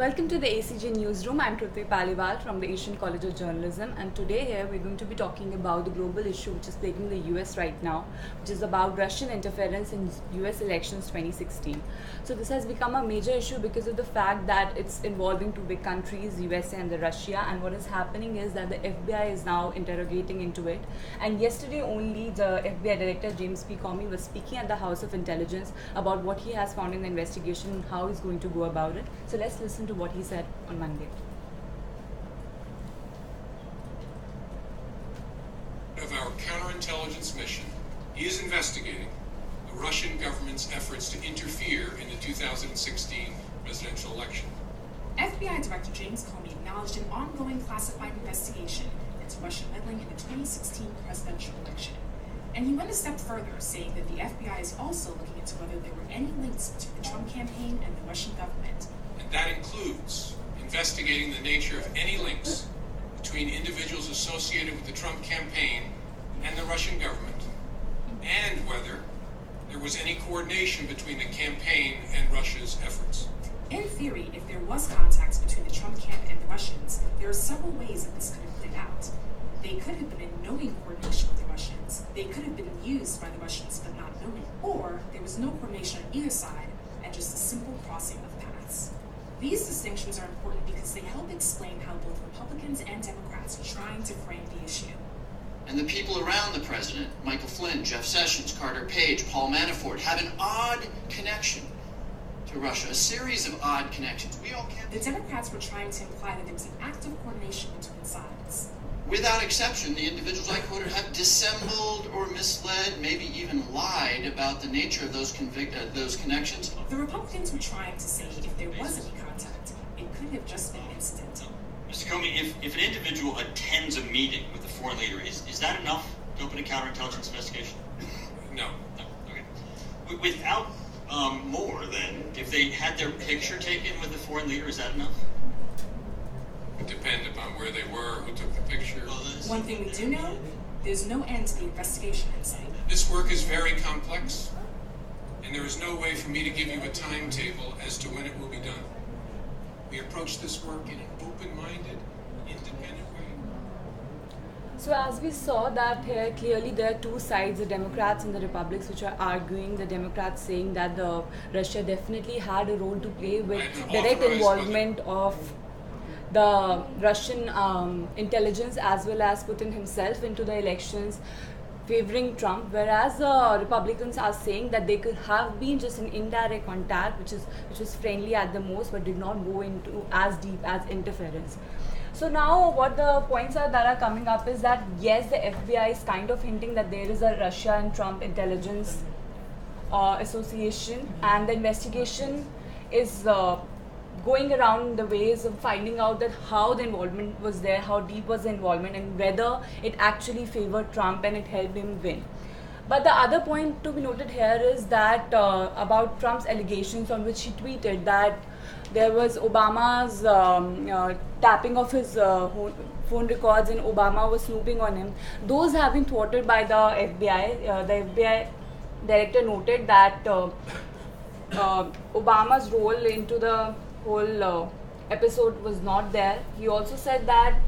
Welcome to the ACJ Newsroom. I'm Kriti Paliwal from the Asian College of Journalism, and today here we're going to be talking about the global issue which is plaguing the US right now, which is about Russian interference in US elections 2016. So this has become a major issue because of the fact that it's involving two big countries, USA and the Russia, and what is happening is that the FBI is now interrogating into it. And yesterday only the FBI Director James P. Comey was speaking at the House of Intelligence about what he has found in the investigation and how he's going to go about it. So let's listen to what he said on Monday. Of our counterintelligence mission, he is investigating the Russian government's efforts to interfere in the 2016 presidential election. FBI Director James Comey acknowledged an ongoing classified investigation into Russian meddling in the 2016 presidential election. And he went a step further, saying that the FBI is also looking into whether there were any links between the Trump campaign and the Russian government. And that includes investigating the nature of any links between individuals associated with the Trump campaign and the Russian government, and whether there was any coordination between the campaign and Russia's efforts. In theory, if there was contact between the Trump camp and the Russians, there are several ways that this could have played out. They could have been in knowing coordination with the Russians, they could have been used by the Russians but not knowing, or there was no coordination on either side and just a simple crossing of paths. These distinctions are important because they help explain how both Republicans and Democrats are trying to frame the issue. And the people around the president, Michael Flynn, Jeff Sessions, Carter Page, Paul Manafort, have an odd connection to Russia, a series of odd connections. We all can't. The Democrats were trying to imply that there was an active coordination between sides. Without exception, the individuals I quoted have dissembled or misled, maybe even lied about the nature of those connections. The Republicans were trying to say if there was any contact, it could have just been incidental. Mr. Comey, if an individual attends a meeting with a foreign leader, is that enough to open a counterintelligence investigation? No. No. Okay. Without more, then, if they had their picture taken with a foreign leader, is that enough? It depends upon where they were, who took the picture. One thing we do know, there's no end to the investigation in sight. This work is very complex, and there is no way for me to give you a timetable as to when it will be done. We approach this work in an open-minded, independent way. So as we saw that here, clearly there are two sides, the Democrats and the Republicans, which are arguing. The Democrats saying that the Russia definitely had a role to play with direct involvement of the Russian intelligence as well as Putin himself into the elections favoring Trump, whereas the Republicans are saying that they could have been just an indirect contact which was friendly at the most but did not go into as deep as interference. So now what the points are that are coming up is that yes, the FBI is kind of hinting that there is a Russia and Trump intelligence association, and the investigation is going around the ways of finding out that how the involvement was there, how deep was the involvement, and whether it actually favored Trump and it helped him win. But the other point to be noted here is that about Trump's allegations on which he tweeted that there was Obama's tapping of his phone records and Obama was snooping on him. Those have been thwarted by the FBI. The FBI director noted that Obama's role into the whole episode was not there. He also said that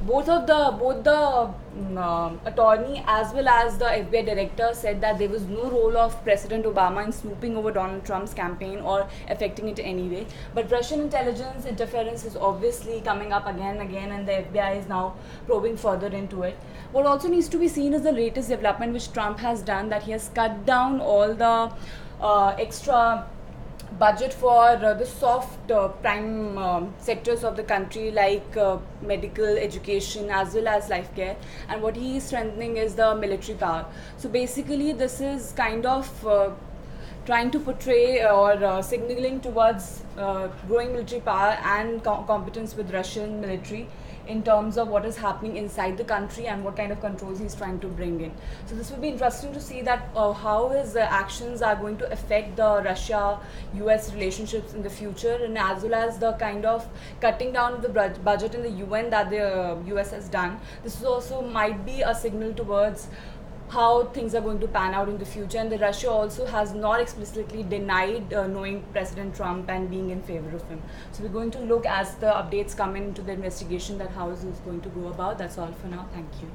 both the attorney as well as the FBI director said that there was no role of President Obama in snooping over Donald Trump's campaign or affecting it in any way. But Russian intelligence interference is obviously coming up again and again, and the FBI is now probing further into it. What also needs to be seen is the latest development which Trump has done, that he has cut down all the extra budget for the soft prime sectors of the country like medical, education as well as life care, and what he is strengthening is the military power. So basically this is kind of trying to portray or signaling towards growing military power and competence with Russian military in terms of what is happening inside the country and what kind of controls he's trying to bring in. So this will be interesting to see that how his actions are going to affect the Russia-US relationships in the future, and as well as the kind of cutting down of the budget in the UN that the US has done. This is also might be a signal towards how things are going to pan out in the future. And the Russia also has not explicitly denied knowing President Trump and being in favor of him. So we're going to look as the updates come into the investigation that how is this going to go about. That's all for now. Thank you.